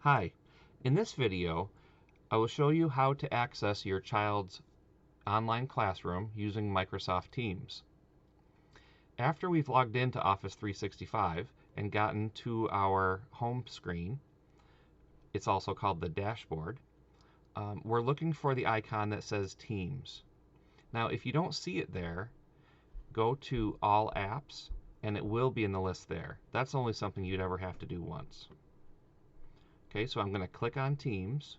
Hi, in this video, I will show you how to access your child's online classroom using Microsoft Teams. After we've logged into Office 365 and gotten to our home screen, it's also called the dashboard, we're looking for the icon that says Teams. Now, if you don't see it there, go to All Apps, and it will be in the list there. That's only something you'd ever have to do once. Okay, so I'm going to click on Teams,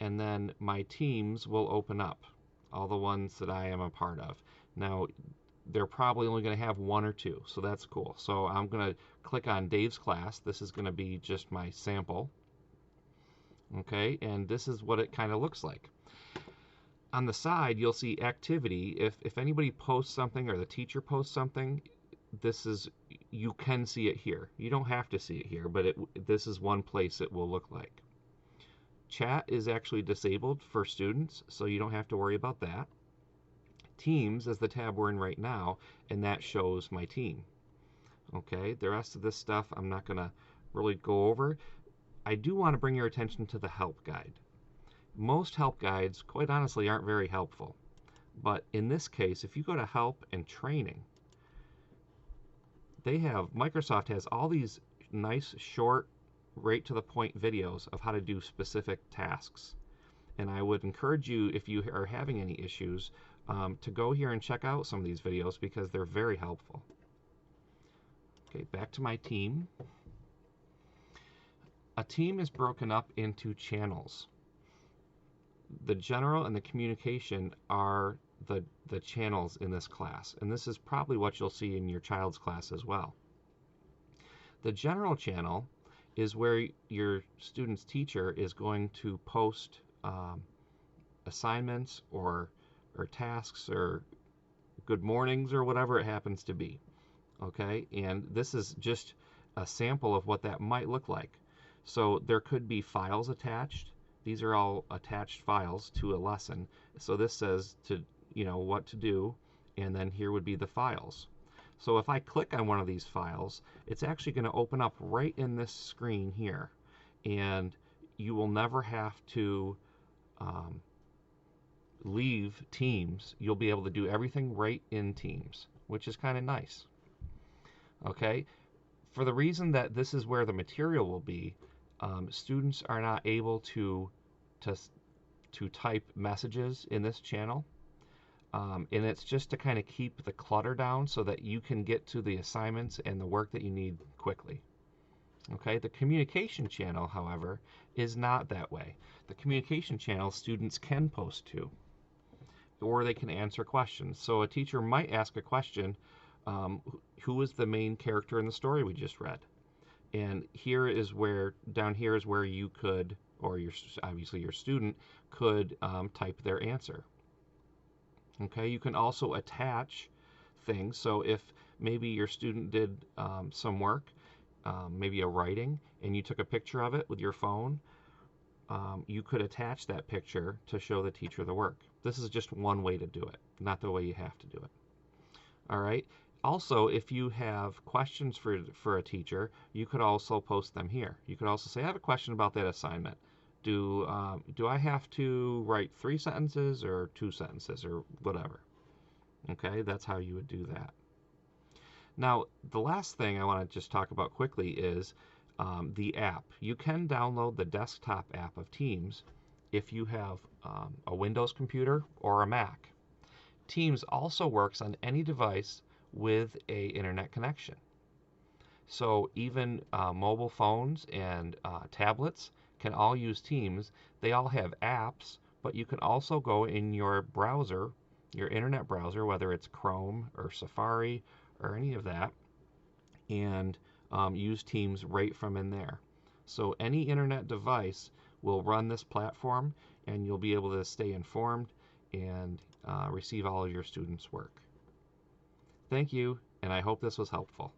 and then my teams will open up, all the ones that I am a part of. Now, they're probably only going to have one or two, so that's cool. So I'm going to click on Dave's class. This is going to be just my sample. Okay, and this is what it kind of looks like. On the side, you'll see activity. If anybody posts something or the teacher posts something, you can see it here. You don't have to see it here, but this is one place it will look like. Chat is actually disabled for students, so you don't have to worry about that. Teams is the tab we're in right now, and that shows my team. Okay, the rest of this stuff I'm not going to really go over. I do want to bring your attention to the help guide. Most help guides, quite honestly, aren't very helpful. But in this case, if you go to help and training, Microsoft has all these nice, short, right to the point videos of how to do specific tasks. And I would encourage you, if you are having any issues, to go here and check out some of these videos because they're very helpful. Okay, back to my team. A team is broken up into channels. The general and the communication are the channels in this class, and this is probably what you'll see in your child's class as well. The general channel is where your student's teacher is going to post assignments or tasks or good mornings or whatever it happens to be. Okay, and this is just a sample of what that might look like. So there could be files attached. These are all attached files to a lesson. So this says what to do, and then here would be the files. So if I click on one of these files, it's actually going to open up right in this screen here, and you will never have to leave Teams. You'll be able to do everything right in Teams, which is kind of nice. Okay, for the reason that this is where the material will be, students are not able to type messages in this channel, and it's just to kind of keep the clutter down so that you can get to the assignments and the work that you need quickly. Okay, the communication channel, however, is not that way. The communication channel students can post to, or they can answer questions. So a teacher might ask a question, who is the main character in the story we just read? And down here is where you could, or obviously your student could type their answer. Okay, you can also attach things. So if maybe your student did some work, maybe a writing, and you took a picture of it with your phone, you could attach that picture to show the teacher the work. This is just one way to do it, not the way you have to do it. All right. Also, if you have questions for a teacher, you could also post them here. You could also say, I have a question about that assignment. Do I have to write 3 sentences or 2 sentences or whatever? Okay, that's how you would do that. Now, the last thing I want to just talk about quickly is the app. You can download the desktop app of Teams if you have a Windows computer or a Mac. Teams also works on any device with a internet connection. So even mobile phones and tablets can all use Teams. They all have apps, but you can also go in your browser, your internet browser, whether it's Chrome or Safari or any of that, and use Teams right from in there. So any internet device will run this platform, and you'll be able to stay informed and receive all of your students' work. Thank you, and I hope this was helpful.